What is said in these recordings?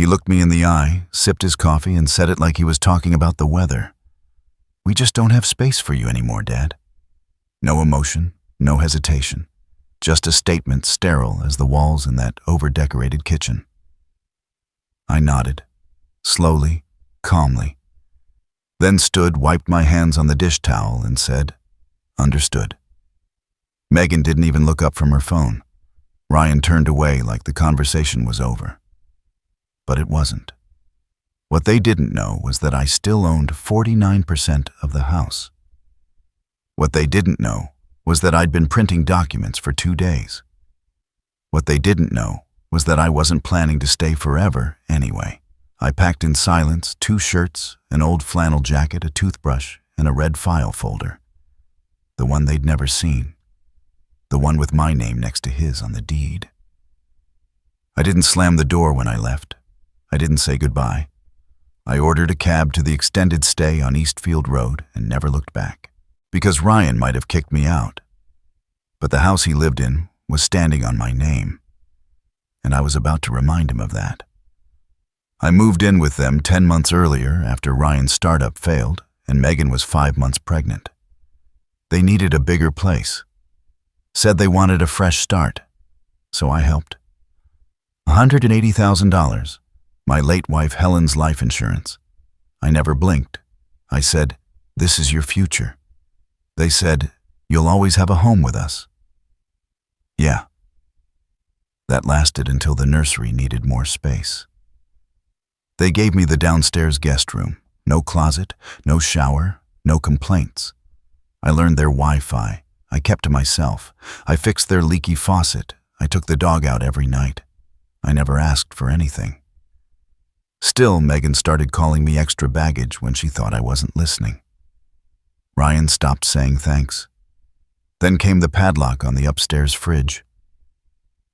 He looked me in the eye, sipped his coffee, and said it like he was talking about the weather. "We just don't have space for you anymore, Dad." No emotion, no hesitation, just a statement sterile as the walls in that over-decorated kitchen. I nodded, slowly, calmly, then stood, wiped my hands on the dish towel, and said, "Understood." Megan didn't even look up from her phone. Ryan turned away like the conversation was over. But it wasn't. What they didn't know was that I still owned 49% of the house. What they didn't know was that I'd been printing documents for 2 days. What they didn't know was that I wasn't planning to stay forever anyway. I packed in silence 2 shirts, an old flannel jacket, a toothbrush, and a red file folder. The one they'd never seen. The one with my name next to his on the deed. I didn't slam the door when I left. I didn't say goodbye. I ordered a cab to the extended stay on Eastfield Road and never looked back. Because Ryan might have kicked me out. But the house he lived in was standing on my name. And I was about to remind him of that. I moved in with them 10 months earlier after Ryan's startup failed and Megan was 5 months pregnant. They needed a bigger place. Said they wanted a fresh start. So I helped. $180,000. My late wife Helen's life insurance. I never blinked. I said, "This is your future." They said, "You'll always have a home with us." Yeah. That lasted until the nursery needed more space. They gave me the downstairs guest room. No closet, no shower, no complaints. I learned their Wi-Fi. I kept to myself. I fixed their leaky faucet. I took the dog out every night. I never asked for anything. Still, Megan started calling me extra baggage when she thought I wasn't listening. Ryan stopped saying thanks. Then came the padlock on the upstairs fridge.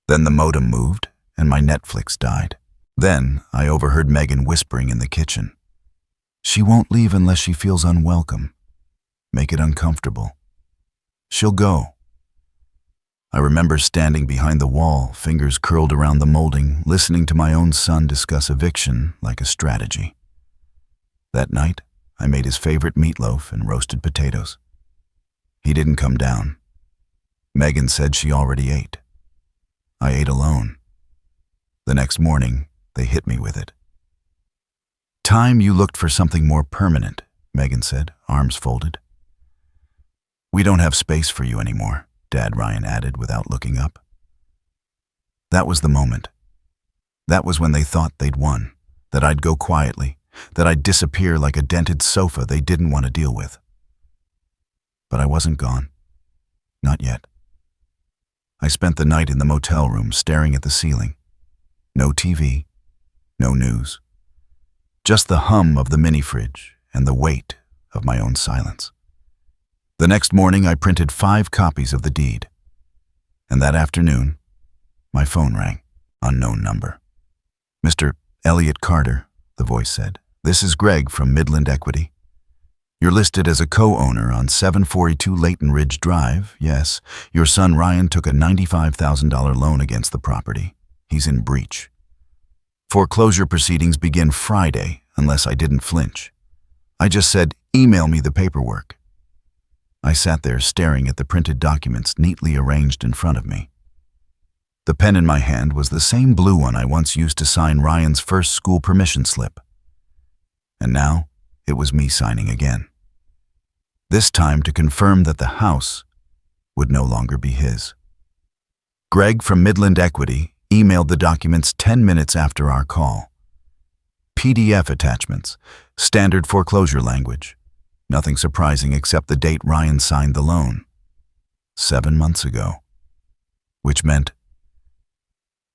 Then the modem moved, and my Netflix died. Then I overheard Megan whispering in the kitchen. "She won't leave unless she feels unwelcome. Make it uncomfortable. She'll go." I remember standing behind the wall, fingers curled around the molding, listening to my own son discuss eviction like a strategy. That night, I made his favorite meatloaf and roasted potatoes. He didn't come down. Megan said she already ate. I ate alone. The next morning, they hit me with it. "Time you looked for something more permanent," Megan said, arms folded. "We don't have space for you anymore," Dad Ryan added without looking up. That was the moment. That was when they thought they'd won, that I'd go quietly, that I'd disappear like a dented sofa they didn't want to deal with. But I wasn't gone. Not yet. I spent the night in the motel room staring at the ceiling. No TV, no news. Just the hum of the mini-fridge and the weight of my own silence. The next morning, I printed 5 copies of the deed. And that afternoon, my phone rang. Unknown number. "Mr. Elliot Carter," the voice said. "This is Greg from Midland Equity. You're listed as a co-owner on 742 Leighton Ridge Drive. Yes, your son Ryan took a $95,000 loan against the property. He's in breach. Foreclosure proceedings begin Friday, unless I didn't flinch. I just said, email me the paperwork." I sat there staring at the printed documents neatly arranged in front of me. The pen in my hand was the same blue one I once used to sign Ryan's first school permission slip. And now, it was me signing again. This time to confirm that the house would no longer be his. Greg from Midland Equity emailed the documents 10 minutes after our call. PDF attachments, standard foreclosure language. Nothing surprising except the date Ryan signed the loan. 7 months ago. Which meant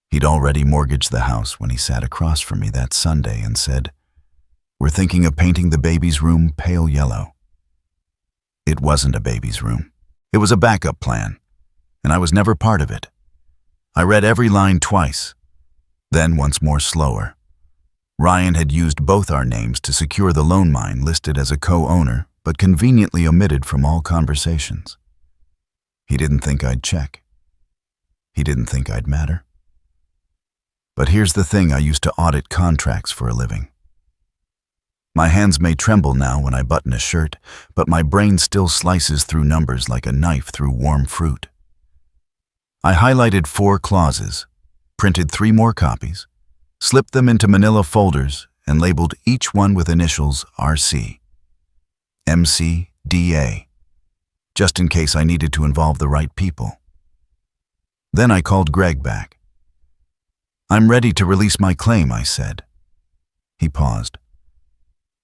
he'd already mortgaged the house when he sat across from me that Sunday and said, "We're thinking of painting the baby's room pale yellow." It wasn't a baby's room. It was a backup plan, and I was never part of it. I read every line twice, then once more slower. Ryan had used both our names to secure the loan mine listed as a co-owner, but conveniently omitted from all conversations. He didn't think I'd check. He didn't think I'd matter. But here's the thing, I used to audit contracts for a living. My hands may tremble now when I button a shirt, but my brain still slices through numbers like a knife through warm fruit. I highlighted 4 clauses, printed 3 more copies, slipped them into manila folders, and labeled each one with initials RC, MC, DA, just in case I needed to involve the right people. Then I called Greg back. "I'm ready to release my claim," I said. He paused.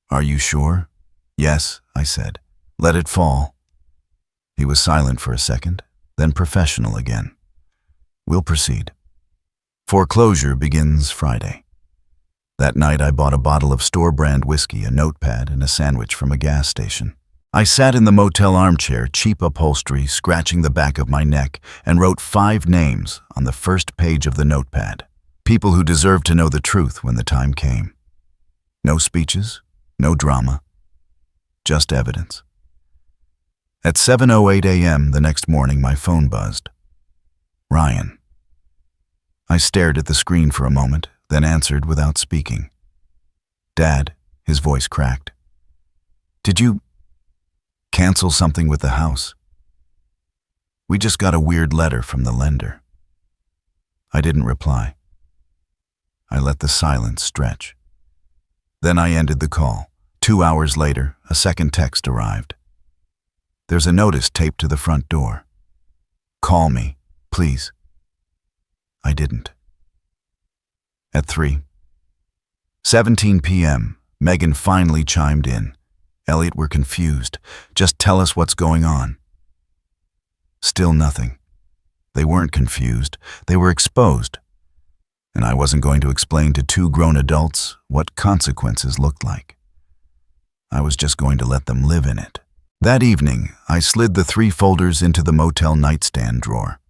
"Are you sure?" "Yes," I said. "Let it fall." He was silent for a second, then professional again. "We'll proceed. Foreclosure begins Friday." That night I bought a bottle of store-brand whiskey, a notepad, and a sandwich from a gas station. I sat in the motel armchair, cheap upholstery, scratching the back of my neck, and wrote 5 names on the first page of the notepad. People who deserved to know the truth when the time came. No speeches, no drama, just evidence. At 7:08 a.m. the next morning, my phone buzzed. Ryan. I stared at the screen for a moment, then answered without speaking. "Dad," his voice cracked. "Did you cancel something with the house? We just got a weird letter from the lender." I didn't reply. I let the silence stretch. Then I ended the call. 2 hours later, a second text arrived. "There's a notice taped to the front door. Call me, please." I didn't. At 3:17 p.m., Megan finally chimed in. "Elliot, we're confused. Just tell us what's going on." Still nothing. They weren't confused. They were exposed. And I wasn't going to explain to 2 grown adults what consequences looked like. I was just going to let them live in it. That evening, I slid the 3 folders into the motel nightstand drawer.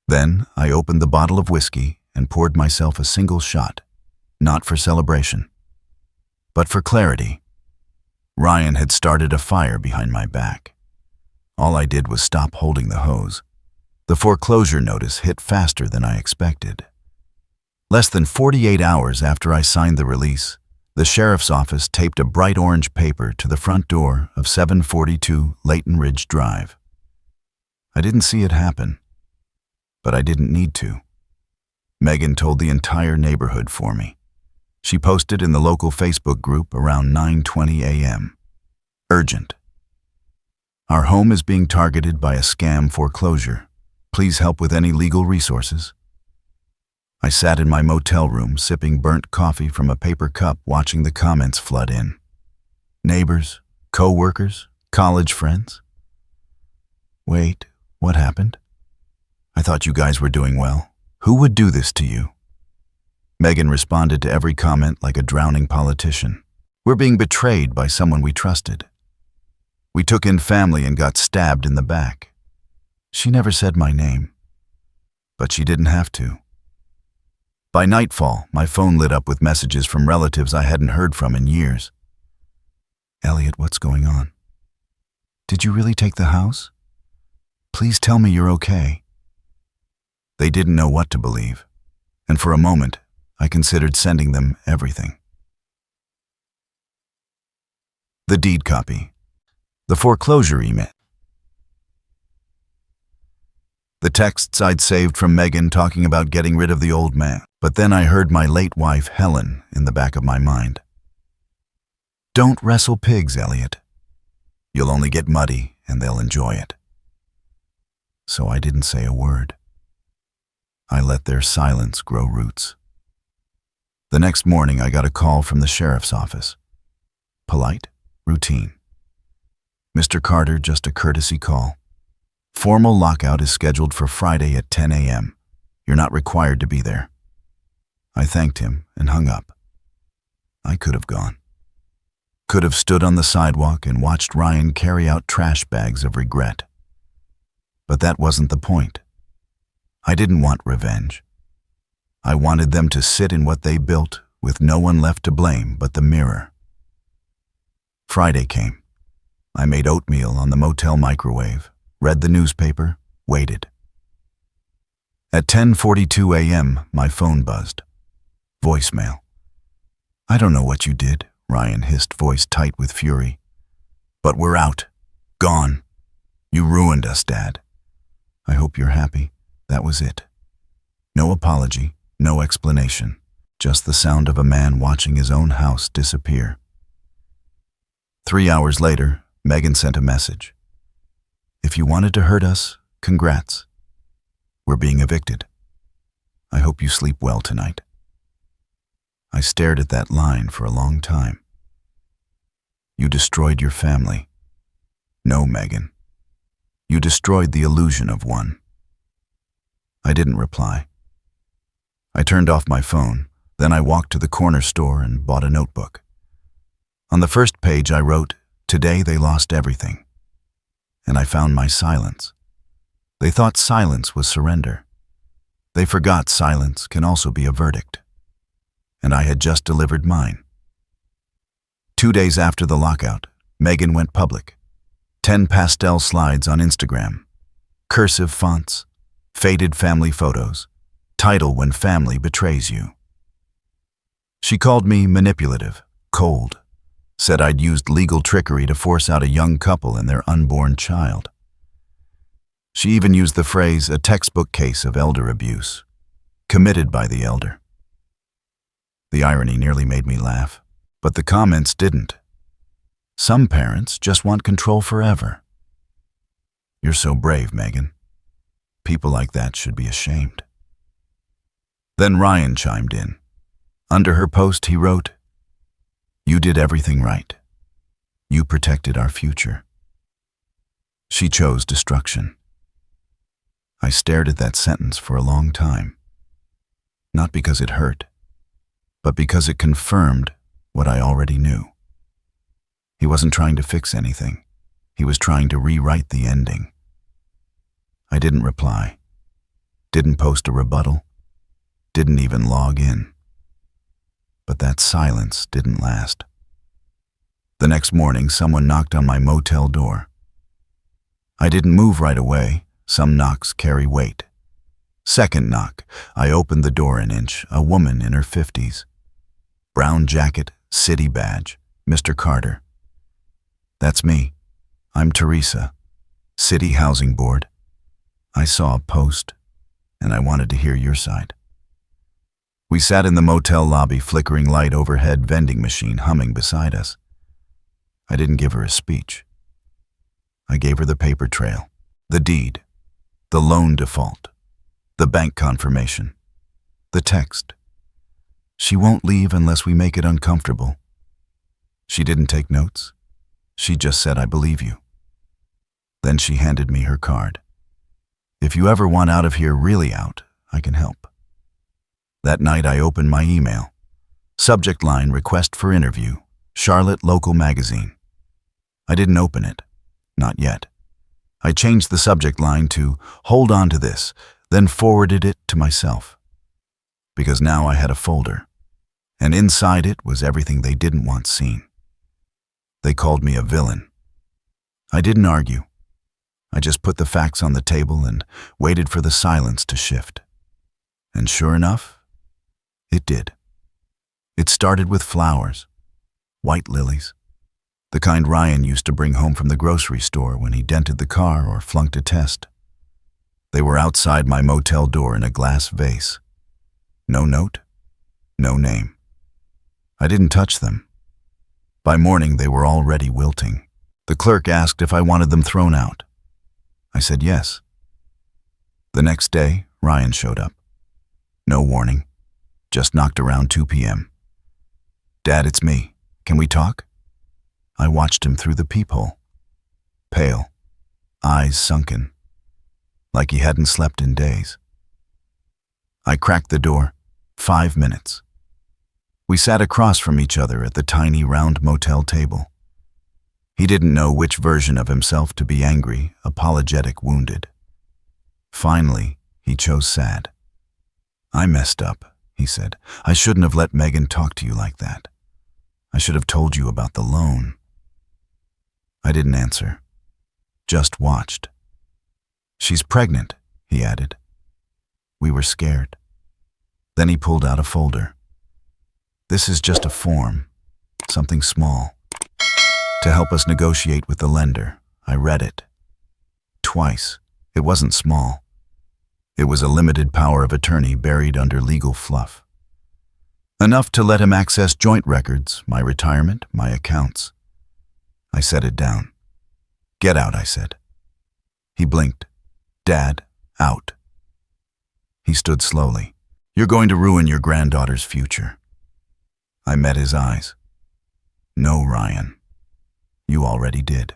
Then I opened the bottle of whiskey and poured myself a single shot, not for celebration, but for clarity. Ryan had started a fire behind my back. All I did was stop holding the hose. The foreclosure notice hit faster than I expected. Less than 48 hours after I signed the release, the sheriff's office taped a bright orange paper to the front door of 742 Leighton Ridge Drive. I didn't see it happen, but I didn't need to. Megan told the entire neighborhood for me. She posted in the local Facebook group around 9:20 a.m. "Urgent. Our home is being targeted by a scam foreclosure. Please help with any legal resources." I sat in my motel room, sipping burnt coffee from a paper cup, watching the comments flood in. Neighbors, co-workers, college friends. "Wait, what happened? I thought you guys were doing well. Who would do this to you?" Megan responded to every comment like a drowning politician. "We're being betrayed by someone we trusted. We took in family and got stabbed in the back." She never said my name, but she didn't have to. By nightfall, my phone lit up with messages from relatives I hadn't heard from in years. "Elliot, what's going on? Did you really take the house? Please tell me you're okay." They didn't know what to believe, and for a moment, I considered sending them everything. The deed copy. The foreclosure email. The texts I'd saved from Megan talking about getting rid of the old man. But then I heard my late wife, Helen, in the back of my mind. "Don't wrestle pigs, Elliot. You'll only get muddy, and they'll enjoy it." So I didn't say a word. I let their silence grow roots. The next morning, I got a call from the sheriff's office. Polite, routine. "Mr. Carter, just a courtesy call. Formal lockout is scheduled for Friday at 10 a.m. You're not required to be there." I thanked him and hung up. I could have gone. Could have stood on the sidewalk and watched Ryan carry out trash bags of regret. But that wasn't the point. I didn't want revenge. I wanted them to sit in what they built with no one left to blame but the mirror. Friday came. I made oatmeal on the motel microwave, read the newspaper, waited. At 10:42 a.m., my phone buzzed. Voicemail. "I don't know what you did," Ryan hissed, voice tight with fury. "But we're out. Gone. You ruined us, Dad. I hope you're happy." That was it. No apology, no explanation, just the sound of a man watching his own house disappear. 3 hours later, Megan sent a message. "If you wanted to hurt us, congrats. We're being evicted. I hope you sleep well tonight." I stared at that line for a long time. You destroyed your family. No, Megan. You destroyed the illusion of one. I didn't reply. I turned off my phone, then I walked to the corner store and bought a notebook. On the first page I wrote, "Today they lost everything." And I found my silence. They thought silence was surrender. They forgot silence can also be a verdict. And I had just delivered mine. 2 days after the lockout, Megan went public. 10 pastel slides on Instagram. Cursive fonts. Faded family photos. Title "When Family Betrays You." She called me manipulative, cold. Said I'd used legal trickery to force out a young couple and their unborn child. She even used the phrase "a textbook case of elder abuse," committed by the elder. The irony nearly made me laugh, but the comments didn't. Some parents just want control forever. You're so brave, Megan. People like that should be ashamed. Then Ryan chimed in. Under her post, he wrote, "You did everything right. You protected our future." She chose destruction. I stared at that sentence for a long time. Not because it hurt, but because it confirmed what I already knew. He wasn't trying to fix anything. He was trying to rewrite the ending. I didn't reply. Didn't post a rebuttal. Didn't even log in. But that silence didn't last. The next morning, someone knocked on my motel door. I didn't move right away. Some knocks carry weight. Second knock, I opened the door an inch, a woman in her 50s. Brown jacket, city badge, Mr. Carter. "That's me. I'm Teresa. City Housing Board. I saw a post, and I wanted to hear your side." We sat in the motel lobby, flickering light overhead, vending machine humming beside us. I didn't give her a speech. I gave her the paper trail, the deed, the loan default, the bank confirmation, the text. She won't leave unless we make it uncomfortable. She didn't take notes. She just said, "I believe you." Then she handed me her card. "If you ever want out of here really out, I can help." That night I opened my email. Subject line, "Request for interview, Charlotte Local Magazine." I didn't open it. Not yet. I changed the subject line to "Hold on to this," then forwarded it to myself. Because now I had a folder, and inside it was everything they didn't want seen. They called me a villain. I didn't argue. I just put the facts on the table and waited for the silence to shift. And sure enough, it did. It started with flowers, white lilies, the kind Ryan used to bring home from the grocery store when he dented the car or flunked a test. They were outside my motel door in a glass vase. No note, no name. I didn't touch them. By morning, they were already wilting. The clerk asked if I wanted them thrown out. I said yes. The next day, Ryan showed up. No warning, just knocked around 2 p.m. "Dad, it's me. Can we talk?" I watched him through the peephole. Pale, eyes sunken, like he hadn't slept in days. I cracked the door. 5 minutes. We sat across from each other at the tiny round motel table. He didn't know which version of himself to be: angry, apologetic, wounded. Finally, he chose sad. "I messed up," he said. "I shouldn't have let Megan talk to you like that. I should have told you about the loan." I didn't answer, just watched. "She's pregnant," he added. We were scared. Then he pulled out a folder. This is just a form, something small, to help us negotiate with the lender. I read it. Twice. It wasn't small. It was a limited power of attorney buried under legal fluff. Enough to let him access joint records, my retirement, my accounts. I set it down. Get out, I said. He blinked. Dad, out. He stood slowly. You're going to ruin your granddaughter's future. I met his eyes. No, Ryan. You already did.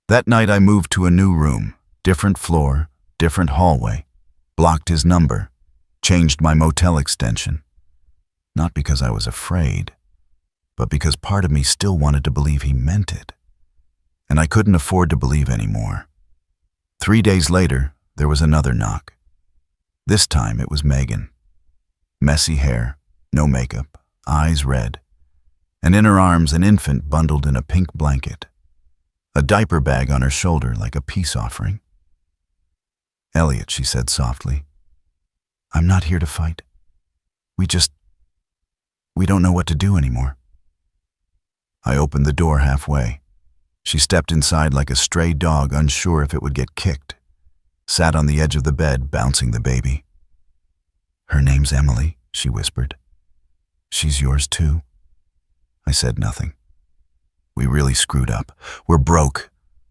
That night I moved to a new room, different floor, different hallway, blocked his number, changed my motel extension. Not because I was afraid, but because part of me still wanted to believe he meant it. And I couldn't afford to believe anymore. 3 days later, there was another knock. This time it was Megan. Messy hair, no makeup, eyes red, and in her arms an infant bundled in a pink blanket, a diaper bag on her shoulder like a peace offering. Elliot, she said softly, I'm not here to fight. We don't know what to do anymore. I opened the door halfway. She stepped inside like a stray dog, unsure if it would get kicked, sat on the edge of the bed, bouncing the baby. Her name's Emily, she whispered. She's yours too. I said nothing. We really screwed up. We're broke.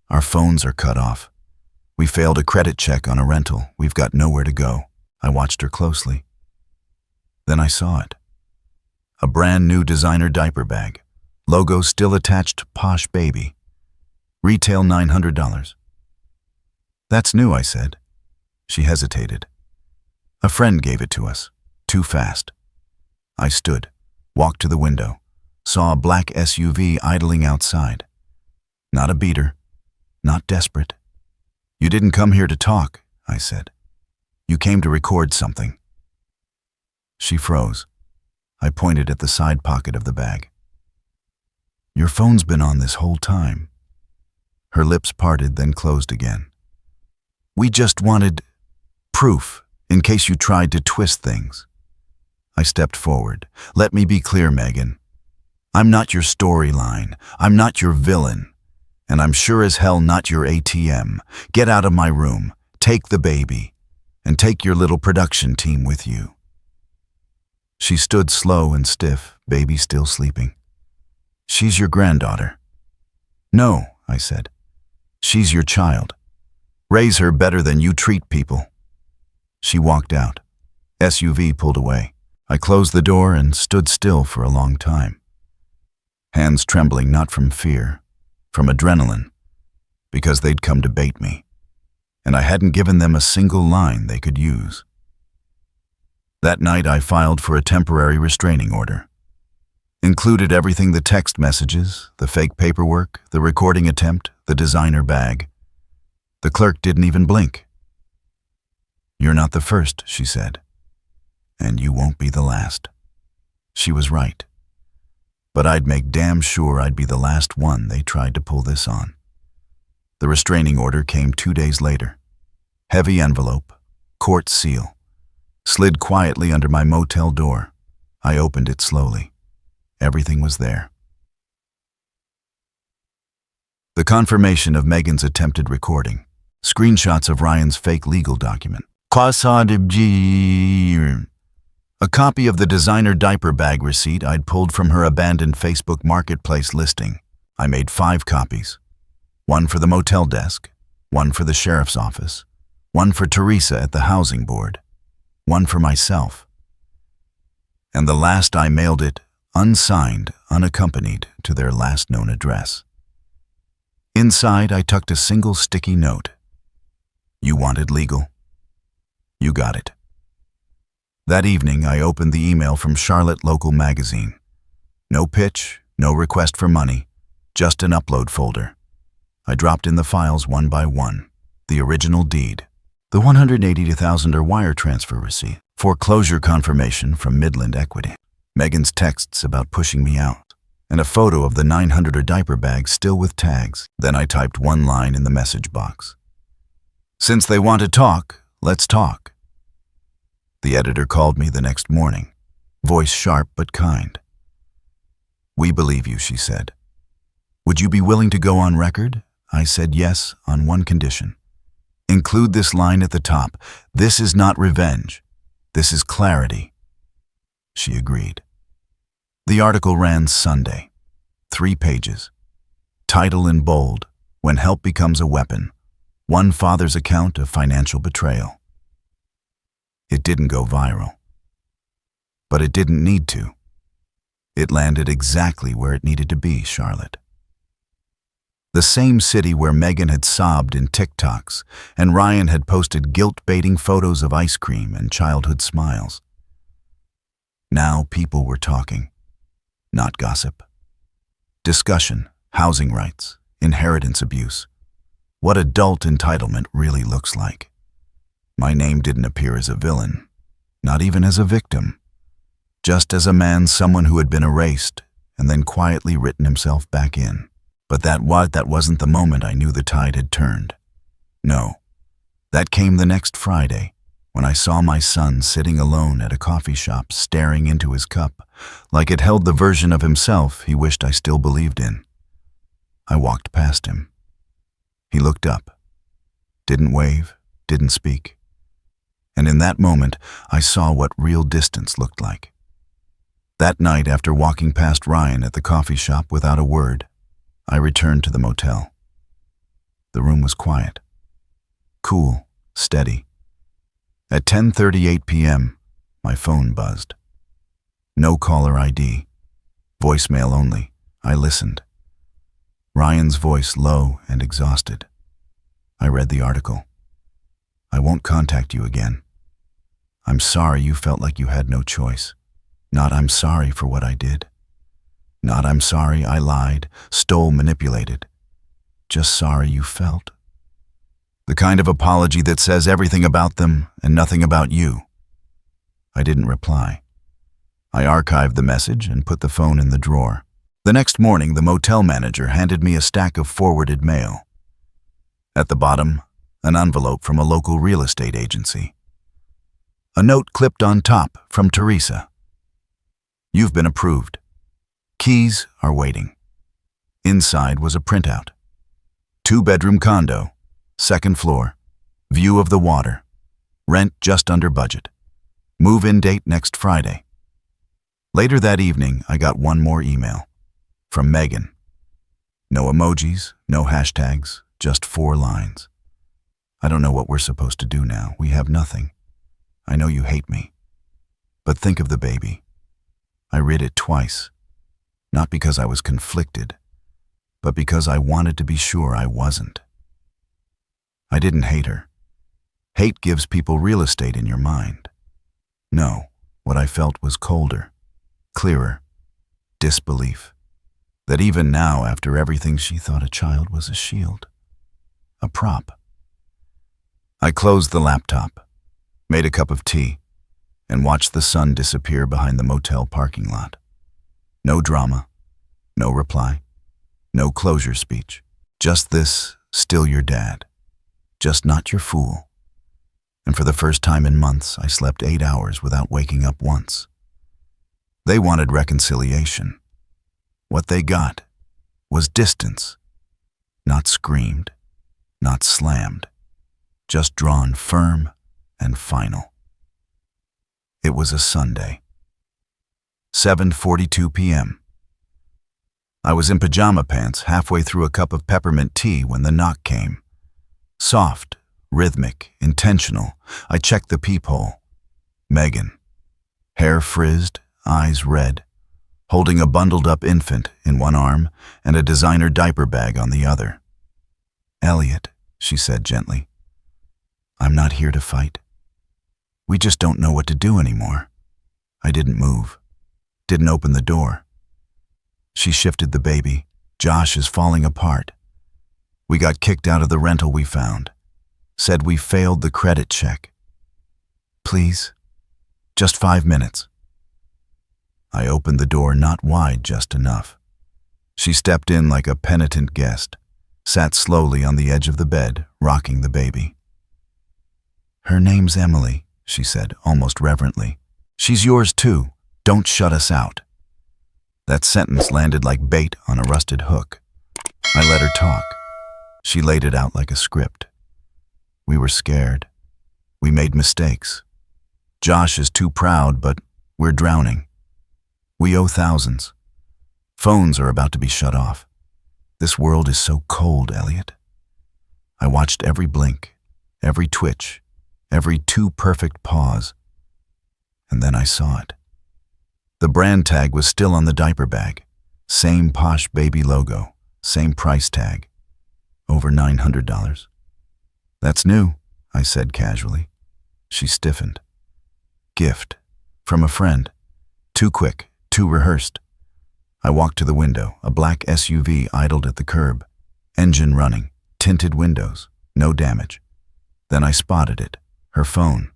Our phones are cut off. We failed a credit check on a rental. We've got nowhere to go. I watched her closely. Then I saw it. A brand new designer diaper bag. Logo still attached, Posh Baby. Retail $900. That's new, I said. She hesitated. A friend gave it to us. Too fast. I stood, walked to the window, saw a black SUV idling outside. Not a beater, not desperate. You didn't come here to talk, I said. You came to record something. She froze. I pointed at the side pocket of the bag. Your phone's been on this whole time. Her lips parted, then closed again. We just wanted proof, in case you tried to twist things. I stepped forward. Let me be clear, Megan. I'm not your storyline. I'm not your villain. And I'm sure as hell not your ATM. Get out of my room. Take the baby. And take your little production team with you. She stood slow and stiff, baby still sleeping. She's your granddaughter. No, I said. She's your child. Raise her better than you treat people. She walked out. SUV pulled away. I closed the door and stood still for a long time. Hands trembling not from fear, from adrenaline, because they'd come to bait me, and I hadn't given them a single line they could use. That night I filed for a temporary restraining order. Included everything: the text messages, the fake paperwork, the recording attempt, the designer bag. The clerk didn't even blink. You're not the first, she said, and you won't be the last. She was right. But I'd make damn sure I'd be the last one they tried to pull this on. The restraining order came 2 days later. Heavy envelope, court seal. Slid quietly under my motel door. I opened it slowly. Everything was there. The confirmation of Megan's attempted recording. Screenshots of Ryan's fake legal document. A copy of the designer diaper bag receipt I'd pulled from her abandoned Facebook Marketplace listing. I made 5 copies. 1 for the motel desk, 1 for the sheriff's office, 1 for Teresa at the housing board, 1 for myself. And the last I mailed it, unsigned, unaccompanied, to their last known address. Inside, I tucked a single sticky note. You wanted legal. You got it. That evening, I opened the email from Charlotte Local Magazine. No pitch, no request for money, just an upload folder. I dropped in the files one by one. The original deed, the $182,000 wire transfer receipt, foreclosure confirmation from Midland Equity, Megan's texts about pushing me out, and a photo of the $900 diaper bag still with tags. Then I typed 1 line in the message box. Since they want to talk, let's talk. The editor called me the next morning, voice sharp but kind. "We believe you," she said. "Would you be willing to go on record?" I said yes, on one condition. "Include this line at the top. This is not revenge. This is clarity." She agreed. The article ran Sunday, 3 pages. Title in bold, "When Help Becomes a Weapon, One Father's Account of Financial Betrayal." It didn't go viral. But it didn't need to. It landed exactly where it needed to be, Charlotte. The same city where Megan had sobbed in TikToks and Ryan had posted guilt-baiting photos of ice cream and childhood smiles. Now people were talking, not gossip. Discussion, housing rights, inheritance abuse, what adult entitlement really looks like. My name didn't appear as a villain, not even as a victim, just as a man, someone who had been erased and then quietly written himself back in. But that wasn't the moment I knew the tide had turned. No, that came the next Friday, when I saw my son sitting alone at a coffee shop staring into his cup, like it held the version of himself he wished I still believed in. I walked past him. He looked up, didn't wave, didn't speak. And in that moment, I saw what real distance looked like. That night, after walking past Ryan at the coffee shop without a word, I returned to the motel. The room was quiet, cool, steady. At 10:38 p.m., my phone buzzed. No caller ID, voicemail only. I listened. Ryan's voice low and exhausted. I read the article. "I won't contact you again. I'm sorry you felt like you had no choice. Not I'm sorry for what I did. Not I'm sorry I lied, stole, manipulated. Just sorry you felt." The kind of apology that says everything about them and nothing about you. I didn't reply. I archived the message and put the phone in the drawer. The next morning, the motel manager handed me a stack of forwarded mail. At the bottom, an envelope from a local real estate agency. A note clipped on top from Teresa. "You've been approved. Keys are waiting." Inside was a printout. 2-bedroom condo, 2nd floor, view of the water, rent just under budget. Move-in date next Friday. Later that evening, I got one more email. From Megan. No emojis, no hashtags, just 4 lines. "I don't know what we're supposed to do now. We have nothing. I know you hate me. But think of the baby." I read it twice. Not because I was conflicted, but because I wanted to be sure I wasn't. I didn't hate her. Hate gives people real estate in your mind. No, what I felt was colder, clearer, disbelief. That even now, after everything, she thought a child was a shield, a prop. I closed the laptop, made a cup of tea, and watched the sun disappear behind the motel parking lot. No drama, no reply, no closure speech. Just this, still your dad. Just not your fool. And for the first time in months, I slept 8 hours without waking up once. They wanted reconciliation. What they got was distance. Not screamed, not slammed, just drawn firm and final. It was a Sunday. 7:42 p.m. I was in pajama pants halfway through a cup of peppermint tea when the knock came. Soft, rhythmic, intentional. I checked the peephole. Megan. Hair frizzed, eyes red, holding a bundled-up infant in one arm and a designer diaper bag on the other. "Elliot," she said gently, "I'm not here to fight. We just don't know what to do anymore." I didn't move. Didn't open the door. She shifted the baby. "Josh is falling apart. We got kicked out of the rental we found. Said we failed the credit check. Please, just 5 minutes." I opened the door not wide, just enough. She stepped in like a penitent guest, sat slowly on the edge of the bed, rocking the baby. "Her name's Emily," she said, almost reverently. She's yours too. Don't shut us out. That sentence landed like bait on a rusted hook. I let her talk. She laid it out like a script. We were scared. We made mistakes. Josh is too proud, but we're drowning. We owe thousands. Phones are about to be shut off. This world is so cold, Elliot. I watched every blink, every twitch, every too perfect pause. And then I saw it. The brand tag was still on the diaper bag. Same posh baby logo, same price tag. Over $900. That's new, I said casually. She stiffened. Gift. From a friend. Too quick, too rehearsed. I walked to the window. A black SUV idled at the curb. Engine running. Tinted windows. No damage. Then I spotted it. Her phone.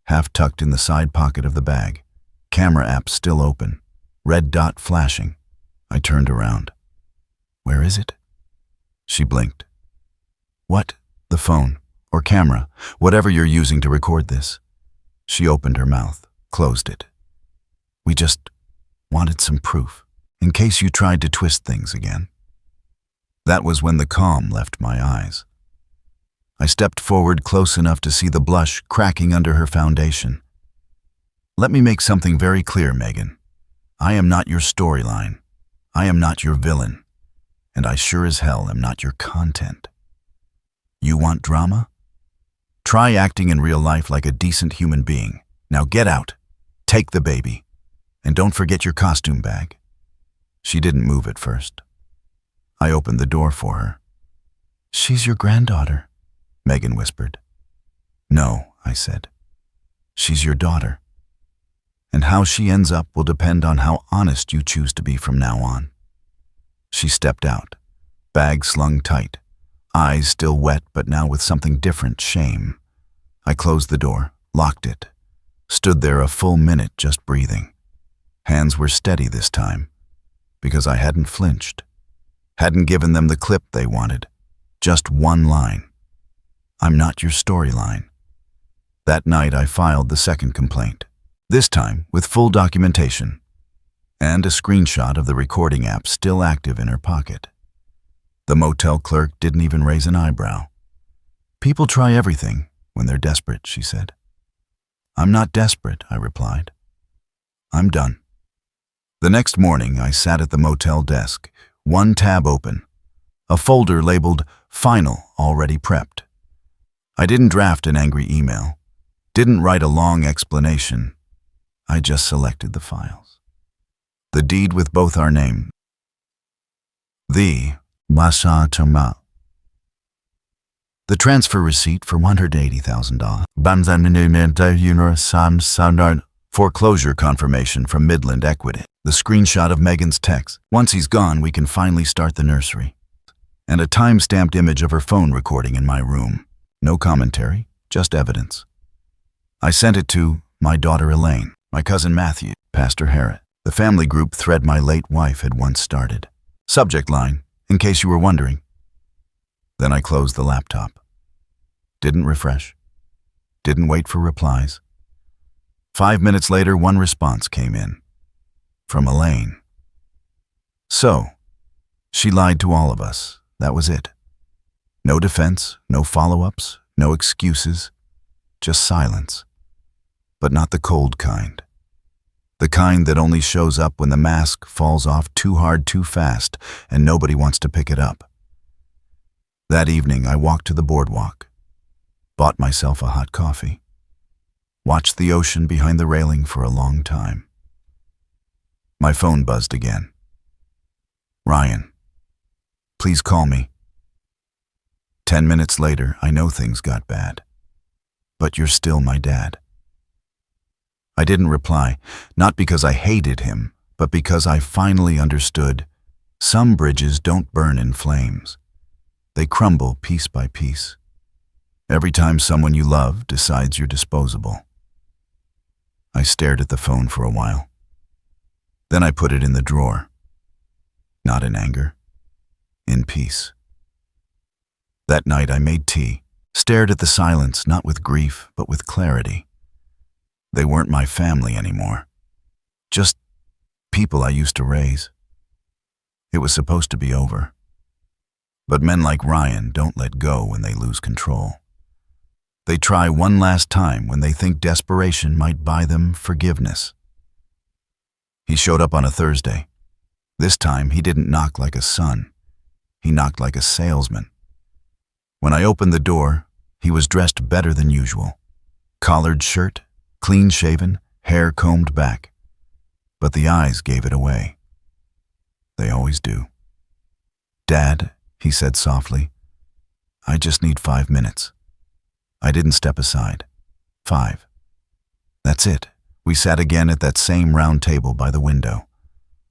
Half tucked in the side pocket of the bag. Camera app still open. Red dot flashing. I turned around. Where is it? She blinked. What? The phone. Or camera. Whatever you're using to record this. She opened her mouth. Closed it. We just wanted some proof. In case you tried to twist things again. That was when the calm left my eyes. I stepped forward close enough to see the blush cracking under her foundation. Let me make something very clear, Megan. I am not your storyline. I am not your villain. And I sure as hell am not your content. You want drama? Try acting in real life like a decent human being. Now get out. Take the baby. And don't forget your costume bag. She didn't move at first. I opened the door for her. She's your granddaughter, Megan whispered. No, I said. She's your daughter. And how she ends up will depend on how honest you choose to be from now on. She stepped out, bag slung tight, eyes still wet but now with something different, shame. I closed the door, locked it, stood there a full minute just breathing. Hands were steady this time, because I hadn't flinched, hadn't given them the clip they wanted, just one line. I'm not your storyline. That night I filed the second complaint, this time with full documentation, and a screenshot of the recording app still active in her pocket. The motel clerk didn't even raise an eyebrow. People try everything when they're desperate, she said. I'm not desperate, I replied. I'm done. The next morning, I sat at the motel desk, one tab open, a folder labeled Final already prepped. I didn't draft an angry email, didn't write a long explanation. I just selected the files. The deed with both our names. The transfer receipt for $180,000. Foreclosure confirmation from Midland Equity. The screenshot of Megan's text. Once he's gone, we can finally start the nursery. And a time-stamped image of her phone recording in my room. No commentary, just evidence. I sent it to my daughter Elaine, my cousin Matthew, Pastor Harrod, the family group thread my late wife had once started. Subject line, in case you were wondering. Then I closed the laptop. Didn't refresh. Didn't wait for replies. 5 minutes later, one response came in. From Elaine. So, she lied to all of us. That was it. No defense, no follow-ups, no excuses. Just silence. But not the cold kind. The kind that only shows up when the mask falls off too hard too fast and nobody wants to pick it up. That evening, I walked to the boardwalk. Bought myself a hot coffee. Watched the ocean behind the railing for a long time. My phone buzzed again. Ryan, please call me. 10 minutes later, I know things got bad. But you're still my dad. I didn't reply, not because I hated him, but because I finally understood some bridges don't burn in flames. They crumble piece by piece. Every time someone you love decides you're disposable. I stared at the phone for a while. Then I put it in the drawer. Not in anger, in peace. That night I made tea, stared at the silence not with grief but with clarity. They weren't my family anymore. Just people I used to raise. It was supposed to be over. But men like Ryan don't let go when they lose control. They try one last time when they think desperation might buy them forgiveness. He showed up on a Thursday. This time, he didn't knock like a son. He knocked like a salesman. When I opened the door, he was dressed better than usual. Collared shirt, clean-shaven, hair combed back. But the eyes gave it away. They always do. "Dad," he said softly, "I just need 5 minutes." I didn't step aside. 5. That's it. We sat again at that same round table by the window,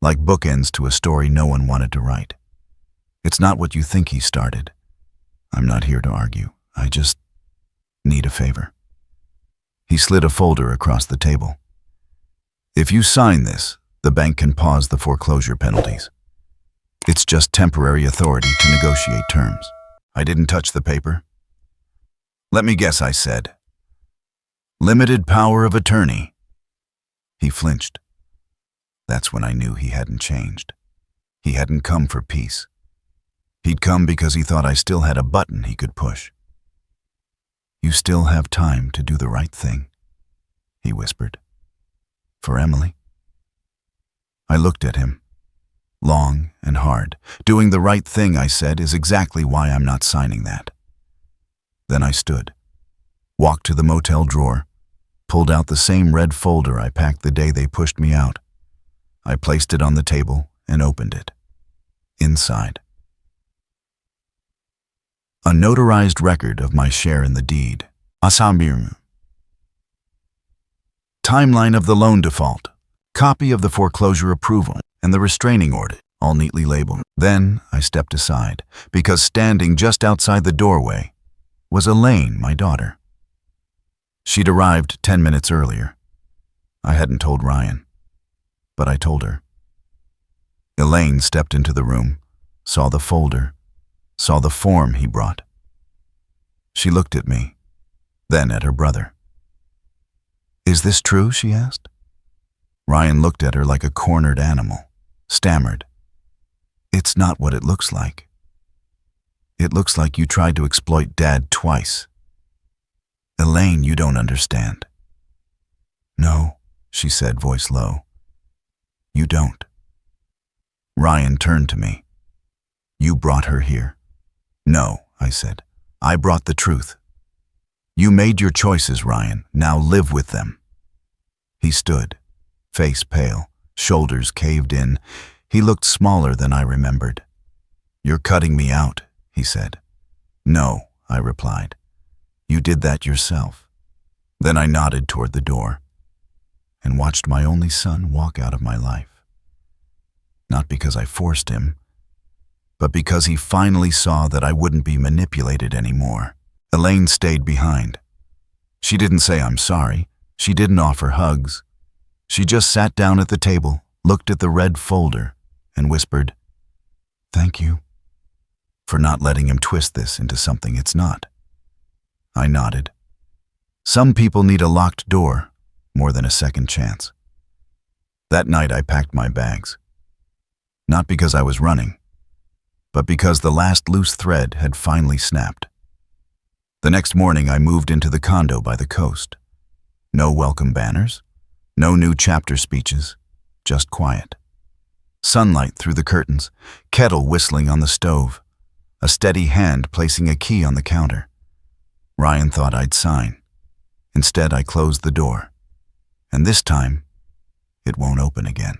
like bookends to a story no one wanted to write. It's not what you think he started. I'm not here to argue. I just need a favor. He slid a folder across the table. "If you sign this, the bank can pause the foreclosure penalties. It's just temporary authority to negotiate terms." I didn't touch the paper. "Let me guess," I said. "Limited power of attorney." He flinched. That's when I knew he hadn't changed. He hadn't come for peace. He'd come because he thought I still had a button he could push. "You still have time to do the right thing," he whispered. "For Emily." I looked at him, long and hard. "Doing the right thing," I said, "is exactly why I'm not signing that." Then I stood, walked to the motel drawer, pulled out the same red folder I packed the day they pushed me out. I placed it on the table and opened it. Inside, a notarized record of my share in the deed. Timeline of the loan default, copy of the foreclosure approval, and the restraining order, all neatly labeled. Then I stepped aside, because standing just outside the doorway was Elaine, my daughter. She'd arrived 10 minutes earlier. I hadn't told Ryan, but I told her. Elaine stepped into the room, saw the folder, saw the form he brought. She looked at me, then at her brother. "Is this true?" she asked. Ryan looked at her like a cornered animal, stammered. "It's not what it looks like. It looks like you tried to exploit Dad twice." "Elaine, you don't understand." "No," she said, voice low. "You don't." Ryan turned to me. "You brought her here." "No," I said. "I brought the truth." "You made your choices, Ryan. Now live with them." He stood, face pale, shoulders caved in. He looked smaller than I remembered. "You're cutting me out," he said. "No," I replied. "You did that yourself." Then I nodded toward the door and watched my only son walk out of my life. Not because I forced him, but because he finally saw that I wouldn't be manipulated anymore. Elaine stayed behind. She didn't say I'm sorry. She didn't offer hugs. She just sat down at the table, looked at the red folder, and whispered, "Thank you for not letting him twist this into something it's not." I nodded. Some people need a locked door more than a second chance. That night I packed my bags. Not because I was running, but because the last loose thread had finally snapped. The next morning I moved into the condo by the coast. No welcome banners, no new chapter speeches, just quiet. Sunlight through the curtains, kettle whistling on the stove, a steady hand placing a key on the counter. Ryan thought I'd sign. Instead, I closed the door. And this time, it won't open again.